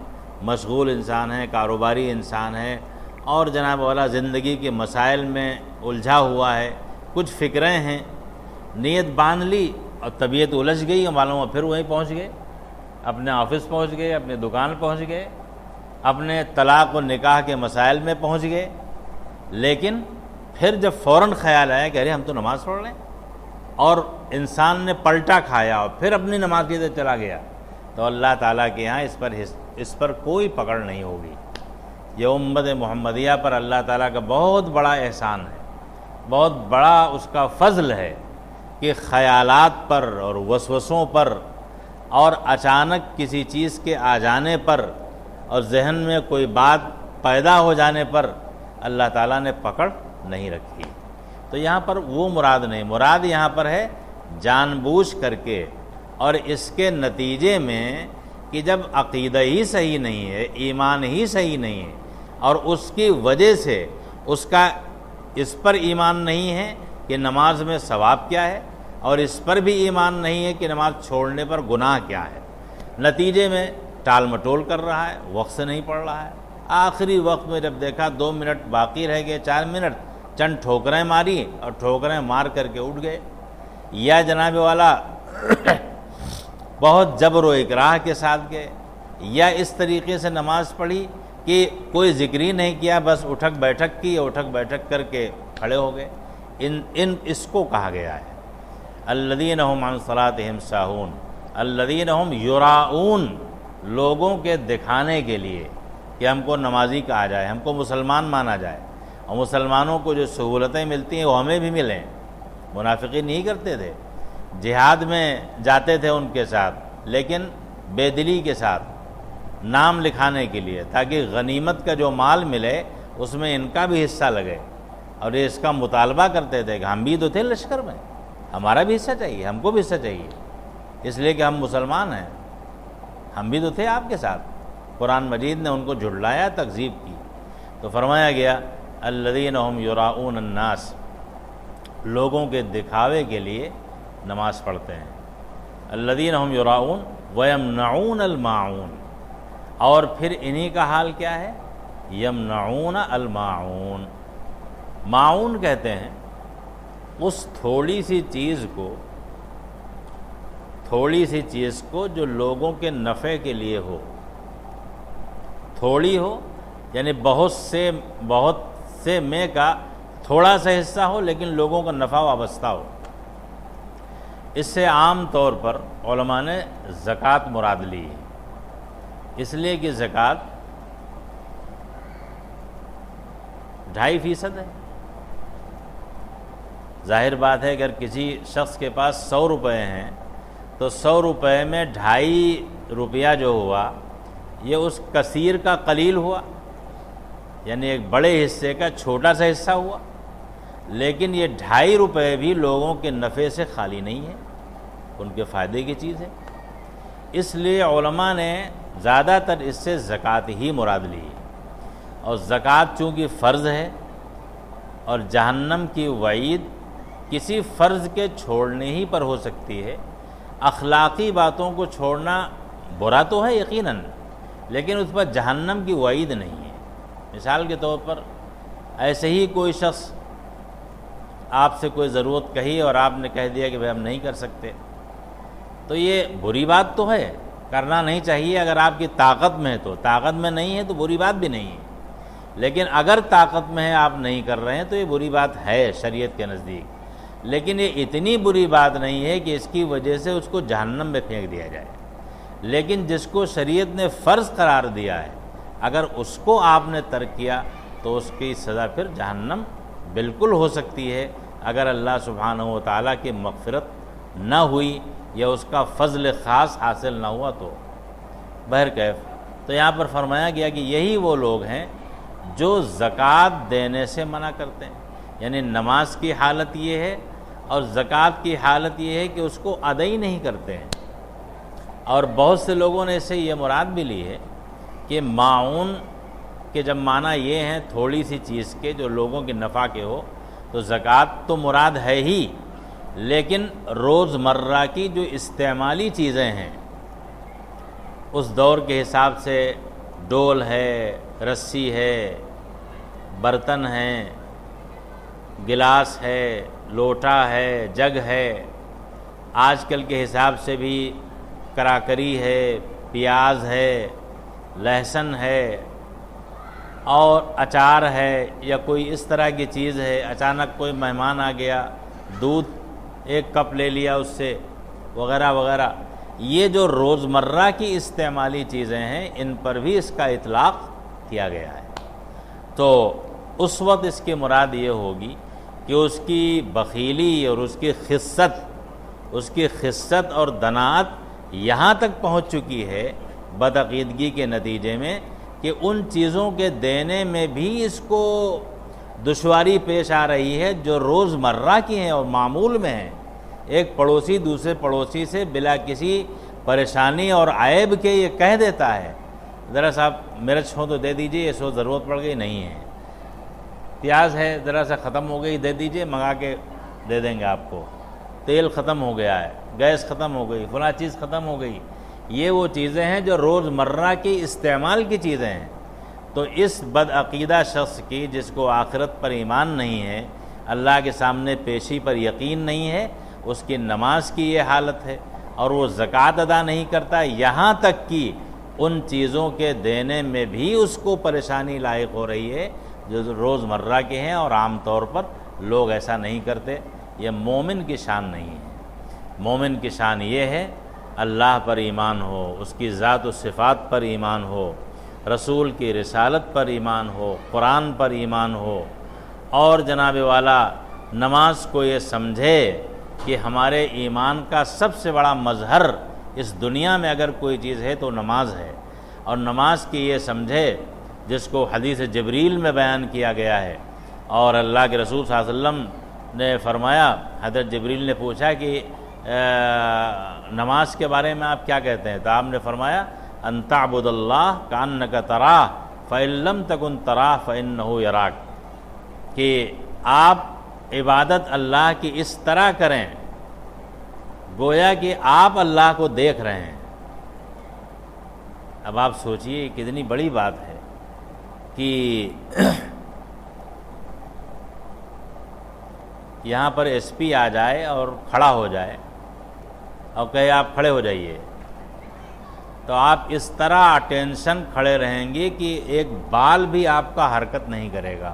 مشغول انسان ہے، کاروباری انسان ہے، اور جناب والا زندگی کے مسائل میں الجھا ہوا ہے، کچھ فکریں ہیں، نیت باندھ لی اور طبیعت الجھ گئی اور معلوم پھر وہیں پہنچ گئے، اپنے آفس پہنچ گئے، اپنے دکان پہنچ گئے، اپنے طلاق و نکاح کے مسائل میں پہنچ گئے، لیکن پھر جب فوراً خیال آیا کہ ارے ہم تو نماز پڑھ رہے ہیں، اور انسان نے پلٹا کھایا اور پھر اپنی نماز کی طرف چلا گیا، تو اللہ تعالیٰ کے یہاں اس پر کوئی پکڑ نہیں ہوگی۔ یہ امت محمدیہ پر اللہ تعالیٰ کا بہت بڑا احسان ہے، بہت بڑا اس کا فضل ہے کہ خیالات پر اور وسوسوں پر اور اچانک کسی چیز کے آ جانے پر اور ذہن میں کوئی بات پیدا ہو جانے پر اللہ تعالیٰ نے پکڑ نہیں رکھی۔ تو یہاں پر وہ مراد نہیں، مراد یہاں پر ہے جان بوجھ کر کے، اور اس کے نتیجے میں کہ جب عقیدہ ہی صحیح نہیں ہے، ایمان ہی صحیح نہیں ہے، اور اس کی وجہ سے اس پر ایمان نہیں ہے کہ نماز میں ثواب کیا ہے، اور اس پر بھی ایمان نہیں ہے کہ نماز چھوڑنے پر گناہ کیا ہے، نتیجے میں ٹال مٹول کر رہا ہے، وقت سے نہیں پڑھ رہا ہے، آخری وقت میں جب دیکھا 2 منٹ باقی رہ گئے، 4 منٹ، چند ٹھوکریں ماری اور ٹھوکریں مار کر کے اٹھ گئے، یا جناب والا بہت جبر و اکراہ کے ساتھ گئے، یا اس طریقے سے نماز پڑھی کہ کوئی ذکر ہی نہیں کیا، بس اٹھک بیٹھک کی، اٹھک بیٹھک کر کے کھڑے ہو گئے۔ اس کو کہا گیا ہے الذین هم عن صلاتهم ساہون، الذین هم یراؤون، لوگوں کے دکھانے کے لیے کہ ہم کو نمازی کہا جائے، ہم کو مسلمان مانا جائے، اور مسلمانوں کو جو سہولتیں ملتی ہیں وہ ہمیں بھی ملیں۔ منافقین نہیں کرتے تھے، جہاد میں جاتے تھے ان کے ساتھ، لیکن بے دلی کے ساتھ، نام لکھانے کے لیے، تاکہ غنیمت کا جو مال ملے اس میں ان کا بھی حصہ لگے، اور یہ اس کا مطالبہ کرتے تھے کہ ہم بھی تو تھے لشکر میں، ہمارا بھی حصہ چاہیے، ہم کو بھی حصہ چاہیے، اس لیے کہ ہم مسلمان ہیں، ہم بھی تو تھے آپ کے ساتھ۔ قرآن مجید نے ان کو جھٹلایا، تکذیب کی، تو فرمایا گیا الذین هم یراؤون الناس، لوگوں کے دکھاوے کے لیے نماز پڑھتے ہیں، الذین هم یراؤون ویمنعون الماعون، اور پھر انہی کا حال کیا ہے، یمنعون الماعون، معون کہتے ہیں اس تھوڑی سی چیز کو جو لوگوں کے نفع کے لیے ہو، تھوڑی ہو یعنی بہت سے میں کا تھوڑا سا حصہ ہو لیکن لوگوں کا نفع وابستہ ہو۔ اس سے عام طور پر علماء نے زکوٰۃ مراد لی ہے، اس لیے کہ زکوٰۃ 2.5% ہے۔ ظاہر بات ہے اگر کسی شخص کے پاس 100 روپے ہیں تو 100 روپے میں 2.5 روپیہ جو ہوا یہ اس کثیر کا قلیل ہوا، یعنی ایک بڑے حصے کا چھوٹا سا حصہ ہوا، لیکن یہ 2.5 روپے بھی لوگوں کے نفع سے خالی نہیں ہے، ان کے فائدے کی چیز ہے۔ اس لیے علماء نے زیادہ تر اس سے زکوٰۃ ہی مراد لی ہے، اور زکوٰۃ چونکہ فرض ہے اور جہنم کی وعید کسی فرض کے چھوڑنے ہی پر ہو سکتی ہے، اخلاقی باتوں کو چھوڑنا برا تو ہے یقیناً، لیکن اس پر جہنم کی وعید نہیں ہے۔ مثال کے طور پر ایسے ہی کوئی شخص آپ سے کوئی ضرورت کہی اور آپ نے کہہ دیا کہ بھائی ہم نہیں کر سکتے، تو یہ بری بات تو ہے، کرنا نہیں چاہیے اگر آپ کی طاقت میں ہے، تو طاقت میں نہیں ہے تو بری بات بھی نہیں ہے، لیکن اگر طاقت میں ہے آپ نہیں کر رہے ہیں تو یہ بری بات ہے شریعت کے نزدیک، لیکن یہ اتنی بری بات نہیں ہے کہ اس کی وجہ سے اس کو جہنم میں پھینک دیا جائے۔ لیکن جس کو شریعت نے فرض قرار دیا ہے اگر اس کو آپ نے ترک کیا تو اس کی سزا پھر جہنم بالکل ہو سکتی ہے، اگر اللہ سبحانہ و تعالیٰ کی مغفرت نہ ہوئی یا اس کا فضل خاص حاصل نہ ہوا تو۔ بہرکیف تو یہاں پر فرمایا گیا کہ یہی وہ لوگ ہیں جو زکوٰۃ دینے سے منع کرتے ہیں، یعنی نماز کی حالت یہ ہے اور زکوٰۃ کی حالت یہ ہے کہ اس کو ادا ہی نہیں کرتے ہیں۔ اور بہت سے لوگوں نے اس سے یہ مراد بھی لی ہے کہ معاون کے جب معنی یہ ہیں تھوڑی سی چیز کے جو لوگوں کے نفع کے ہو، تو زکوٰۃ تو مراد ہے ہی، لیکن روز مرہ کی جو استعمالی چیزیں ہیں اس دور کے حساب سے ڈول ہے، رسی ہے، برتن ہیں، گلاس ہے، لوٹا ہے، جگ ہے، آج کل کے حساب سے بھی کراکری ہے، پیاز ہے، لہسن ہے، اور اچار ہے یا کوئی اس طرح کی چیز ہے، اچانک کوئی مہمان آ گیا، دودھ ایک کپ لے لیا اس سے وغیرہ وغیرہ، یہ جو روزمرہ کی استعمالی چیزیں ہیں ان پر بھی اس کا اطلاق کیا گیا ہے۔ تو اس وقت اس کی مراد یہ ہوگی کہ اس کی بخیلی اور اس کی خست اور دنات یہاں تک پہنچ چکی ہے بدعقیدگی کے نتیجے میں کہ ان چیزوں کے دینے میں بھی اس کو دشواری پیش آ رہی ہے جو روزمرہ کی ہیں اور معمول میں ہیں۔ ایک پڑوسی دوسرے پڑوسی سے بلا کسی پریشانی اور عیب کے یہ کہہ دیتا ہے، ذرا صاحب مرچ ہو تو دے دیجئے، یہ سو ضرورت پڑ گئی نہیں ہے، پیاز ہے ذرا سا ختم ہو گئی دے دیجئے، منگا کے دے دیں گے آپ کو، تیل ختم ہو گیا ہے، گیس ختم ہو گئی، فلاں چیز ختم ہو گئی۔ یہ وہ چیزیں ہیں جو روزمرہ کی استعمال کی چیزیں ہیں۔ تو اس بدعقیدہ شخص کی جس کو آخرت پر ایمان نہیں ہے، اللہ کے سامنے پیشی پر یقین نہیں ہے، اس کی نماز کی یہ حالت ہے، اور وہ زکوٰۃ ادا نہیں کرتا، یہاں تک کہ ان چیزوں کے دینے میں بھی اس کو پریشانی لاحق ہو رہی ہے جو روزمرہ کے ہیں، اور عام طور پر لوگ ایسا نہیں کرتے۔ یہ مومن کی شان نہیں ہے۔ مومن کی شان یہ ہے اللہ پر ایمان ہو، اس کی ذات و صفات پر ایمان ہو، رسول کی رسالت پر ایمان ہو، قرآن پر ایمان ہو، اور جناب والا نماز کو یہ سمجھے کہ ہمارے ایمان کا سب سے بڑا مظہر اس دنیا میں اگر کوئی چیز ہے تو نماز ہے، اور نماز کی یہ سمجھے جس کو حدیث جبریل میں بیان کیا گیا ہے، اور اللہ کے رسول صلی اللہ علیہ وسلم نے فرمایا، حضرت جبریل نے پوچھا کہ نماز کے بارے میں آپ کیا کہتے ہیں؟ تو آپ نے فرمایا ان تعبد اللہ کأنک تراہ فإن لم تکن تراہ فإنہ یراک، کہ آپ عبادت اللہ کی اس طرح کریں گویا کہ آپ اللہ کو دیکھ رہے ہیں۔ اب آپ سوچئے کتنی بڑی بات ہے کہ یہاں پر ایس پی آ جائے اور کھڑا ہو جائے اور کہے آپ کھڑے ہو جائیے، تو آپ اس طرح اٹینشن کھڑے رہیں گے کہ ایک بال بھی آپ کا حرکت نہیں کرے گا،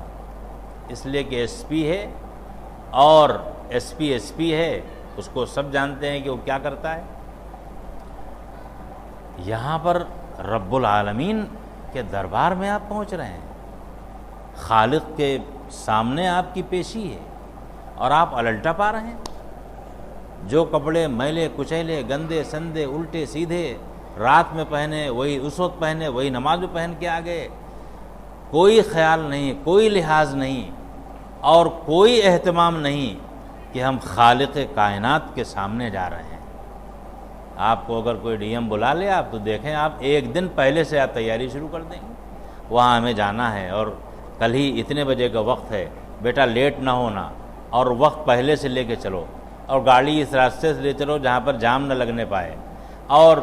اس لیے کہ ایس پی ہے، اور ایس پی ہے، اس کو سب جانتے ہیں کہ وہ کیا کرتا ہے۔ یہاں پر رب العالمین کے دربار میں آپ پہنچ رہے ہیں، خالق کے سامنے آپ کی پیشی ہے، اور آپ الٹا پا رہے ہیں۔ جو کپڑے میلے کچیلے گندے سندے الٹے سیدھے رات میں پہنے وہی اس وقت پہنے، وہی نماز میں پہن کے آ گئے، کوئی خیال نہیں، کوئی لحاظ نہیں، اور کوئی اہتمام نہیں کہ ہم خالق کائنات کے سامنے جا رہے ہیں۔ آپ کو اگر کوئی ڈی ایم بلا لے آپ تو دیکھیں، آپ ایک دن پہلے سے آپ تیاری شروع کر دیں گے، وہاں ہمیں جانا ہے اور کل ہی اتنے بجے کا وقت ہے، بیٹا لیٹ نہ ہونا، اور وقت پہلے سے لے کے چلو، اور گاڑی اس راستے سے لے چلو جہاں پر جام نہ لگنے پائے، اور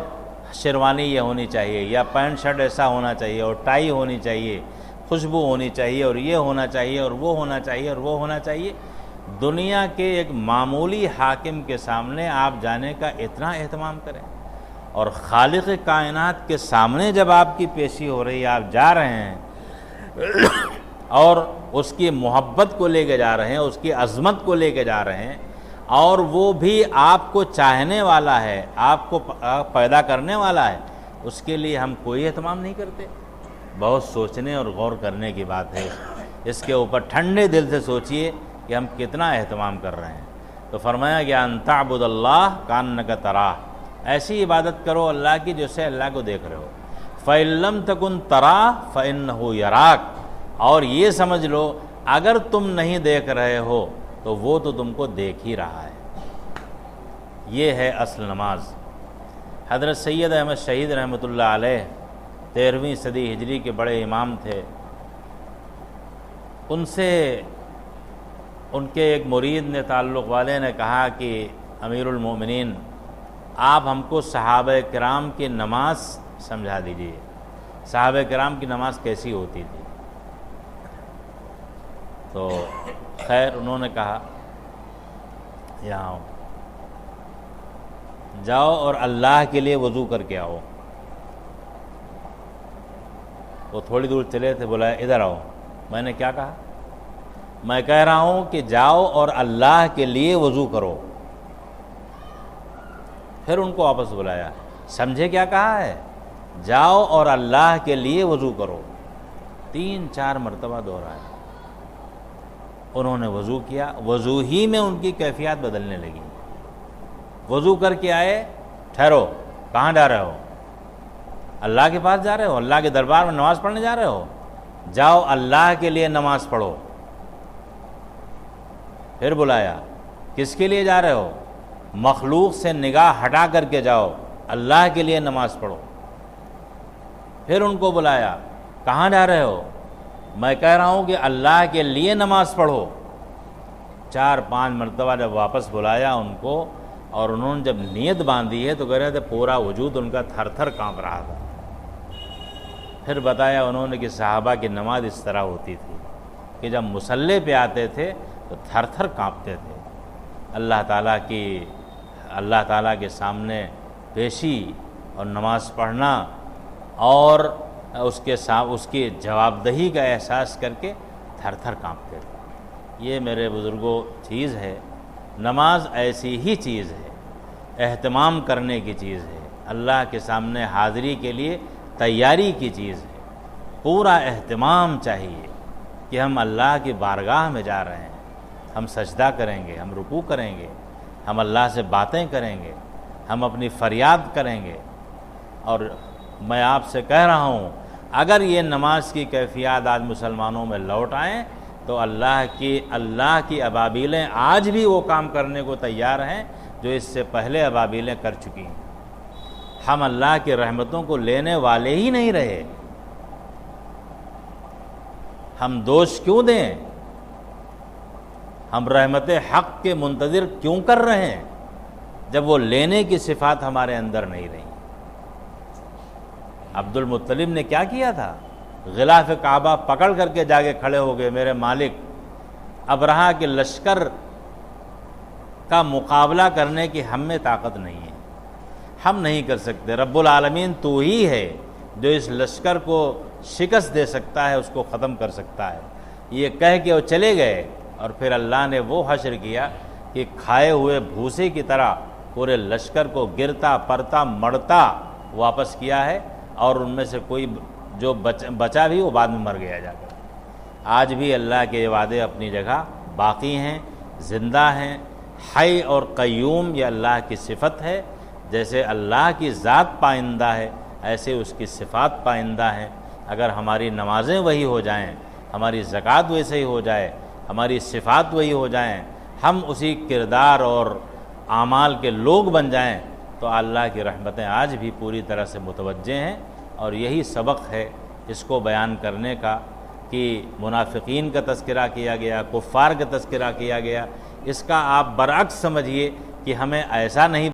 شیروانی یہ ہونی چاہیے یا پینٹ شرٹ ایسا ہونا چاہیے، اور ٹائی ہونی چاہیے، خوشبو ہونی چاہیے، اور یہ ہونا چاہیے، اور وہ ہونا چاہیے، اور وہ ہونا چاہیے۔ دنیا کے ایک معمولی حاکم کے سامنے آپ جانے کا اتنا اہتمام کریں، اور خالق کائنات کے سامنے جب آپ کی پیشی ہو رہی ہے، آپ جا رہے ہیں اور اس کی محبت کو لے کے جا رہے ہیں، اس کی عظمت کو لے کے جا رہے ہیں، اور وہ بھی آپ کو چاہنے والا ہے، آپ کو پیدا کرنے والا ہے، اس کے لیے ہم کوئی اہتمام نہیں کرتے۔ بہت سوچنے اور غور کرنے کی بات ہے، اس کے اوپر ٹھنڈے دل سے سوچئے کہ ہم کتنا اہتمام کر رہے ہیں۔ تو فرمایا گیا ان تعبد اللہ کأنک تراہ، ایسی عبادت کرو اللہ کی جیسے اللہ کو دیکھ رہے ہو۔ فإن لم تکن تراہ فإنہ یراک، اور یہ سمجھ لو اگر تم نہیں دیکھ رہے ہو تو وہ تو تم کو دیکھ ہی رہا ہے۔ یہ ہے اصل نماز۔ حضرت سید احمد شہید رحمۃ اللہ علیہ 13ویں صدی ہجری کے بڑے امام تھے، ان سے ان کے ایک مرید نے تعلق والے نے کہا کہ امیر المومنین آپ ہم کو صحابہ کرام کی نماز سمجھا دیجیے، صحابہ کرام کی نماز کیسی ہوتی تھی۔ تو خیر انہوں نے کہا یہاں جاؤ اور اللہ کے لیے وضو کر کے آؤ۔ وہ تھوڑی دور چلے تھے، بولا ادھر آؤ۔ میں نے کیا کہا؟ میں کہہ رہا ہوں کہ جاؤ اور اللہ کے لیے وضو کرو۔ پھر ان کو واپس بلایا، سمجھے کیا کہا ہے؟ جاؤ اور اللہ کے لیے وضو کرو۔ 3-4 مرتبہ دہرایا۔ انہوں نے وضو کیا، وضو ہی میں ان کی کیفیت بدلنے لگی۔ وضو کر کے آئے، ٹھہرو، کہاں جا رہے ہو؟ اللہ کے پاس جا رہے ہو؟ اللہ کے دربار میں نماز پڑھنے جا رہے ہو؟ جاؤ اللہ کے لیے نماز پڑھو۔ پھر بلایا، کس کے لیے جا رہے ہو؟ مخلوق سے نگاہ ہٹا کر کے جاؤ، اللہ کے لیے نماز پڑھو۔ پھر ان کو بلایا، کہاں جا رہے ہو؟ میں کہہ رہا ہوں کہ اللہ کے لیے نماز پڑھو۔ 4-5 مرتبہ جب واپس بلایا ان کو، اور انہوں نے جب نیت باندھی ہے تو کہہ رہے تھے پورا وجود ان کا تھر تھر کانپ رہا تھا۔ پھر بتایا انہوں نے کہ صحابہ کی نماز اس طرح ہوتی تھی کہ جب مصلی پہ آتے تھے تو تھر تھر کانپتے تھے۔ اللہ تعالیٰ کے سامنے پیشی اور نماز پڑھنا اور اس کی جواب دہی کا احساس کر کے تھر تھر کانپتے تھے۔ یہ میرے بزرگوں چیز ہے، نماز ایسی ہی چیز ہے، اہتمام کرنے کی چیز ہے، اللہ کے سامنے حاضری کے لیے تیاری کی چیز ہے۔ پورا اہتمام چاہیے کہ ہم اللہ کی بارگاہ میں جا رہے ہیں، ہم سجدہ کریں گے، ہم رکوع کریں گے، ہم اللہ سے باتیں کریں گے، ہم اپنی فریاد کریں گے۔ اور میں آپ سے کہہ رہا ہوں، اگر یہ نماز کی کیفیات آج مسلمانوں میں لوٹ آئیں تو اللہ کی ابابیلیں آج بھی وہ کام کرنے کو تیار ہیں جو اس سے پہلے ابابیلیں کر چکی ہیں۔ ہم اللہ کی رحمتوں کو لینے والے ہی نہیں رہے، ہم دوش کیوں دیں؟ ہم رحمت حق کے منتظر کیوں کر رہے ہیں جب وہ لینے کی صفات ہمارے اندر نہیں رہی؟ عبد المطلب نے کیا کیا تھا؟ غلاف کعبہ پکڑ کر کے جا کے کھڑے ہو گئے، میرے مالک ابرہہ کے لشکر کا مقابلہ کرنے کی ہم میں طاقت نہیں ہے، ہم نہیں کر سکتے، رب العالمین تو ہی ہے جو اس لشکر کو شکست دے سکتا ہے، اس کو ختم کر سکتا ہے۔ یہ کہہ کے وہ چلے گئے، اور پھر اللہ نے وہ حشر کیا کہ کھائے ہوئے بھوسے کی طرح پورے لشکر کو گرتا پڑتا مڑتا واپس کیا ہے، اور ان میں سے کوئی جو بچا بھی وہ بعد میں مر گیا جا کر۔ آج بھی اللہ کے وعدے اپنی جگہ باقی ہیں، زندہ ہیں۔ حی اور قیوم یہ اللہ کی صفت ہے، جیسے اللہ کی ذات پائندہ ہے ایسے اس کی صفات پائندہ ہیں۔ اگر ہماری نمازیں وہی ہو جائیں، ہماری زکوٰۃ ویسے ہی ہو جائے، ہماری صفات وہی ہو جائیں، ہم اسی کردار اور اعمال کے لوگ بن جائیں تو اللہ کی رحمتیں آج بھی پوری طرح سے متوجہ ہیں۔ اور یہی سبق ہے اس کو بیان کرنے کا کہ منافقین کا تذکرہ کیا گیا، کفار کا تذکرہ کیا گیا، اس کا آپ برعکس سمجھیے کہ ہمیں ایسا نہیں